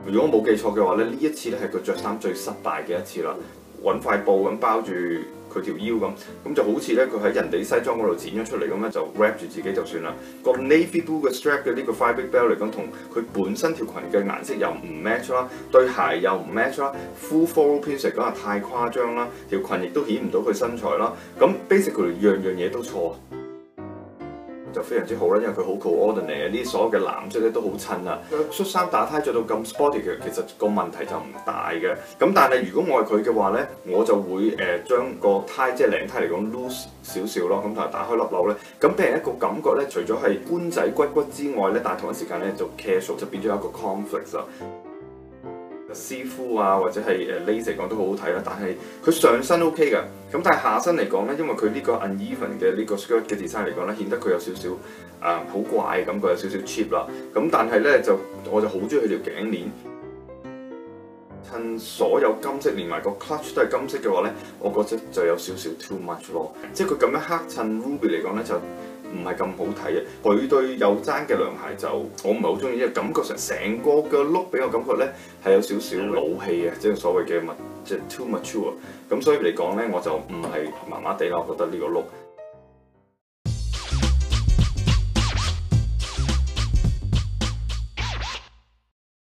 如果我冇記錯嘅話咧，呢一次咧係佢着衫最失敗嘅一次啦。揾塊布咁包住佢條腰咁就好似咧佢喺人哋西裝嗰度剪咗出嚟咁咧，就 wrap 住自己就算啦。個 navy blue 嘅 strap 嘅呢個 fabric belt 嚟講，同佢本身條裙嘅顏色又唔 match 啦，對鞋又唔 match 啦 ，full floral print 嚟講係太誇張啦，條裙亦都顯唔到佢身材啦。咁 basically 樣嘢都錯。就非常之好啦，因為佢好 coordinate 呢啲所有嘅藍色咧都好襯啊。恤衫打呔着到咁 sporty 嘅，其實個問題就唔大嘅。咁但係如果我係佢嘅話咧，我就會將個呔即係領呔嚟講 loose 少少咯，咁同埋打開粒紐咧，咁俾人一個感覺咧，除咗係官仔骨之外咧，但係同一時間咧就 casual 就變咗一個 conflict 啦。絲膚啊，或者係lace 嚟講都好好睇啦，但係佢上身 OK 嘅，咁但係下身嚟講咧，因為佢呢個 uneven 嘅呢個 skirt 嘅 design 嚟講咧，顯得佢有少少好怪嘅感覺，有少少 cheap 啦。咁但係咧我就好中意佢條頸鏈，襯所有金色連埋個 clutch 都係金色嘅話咧，我覺得就有少少 too much 咯。即係佢咁樣黑襯 ruby 嚟講咧就唔係咁好睇嘅，佢對有踭嘅涼鞋就我唔係好中意，因為感覺上成個嘅 look 俾我感覺咧係有少少老氣嘅，即係所謂嘅即係 too mature。咁所以嚟講咧，我就唔係麻麻地啦，我覺得呢個 look。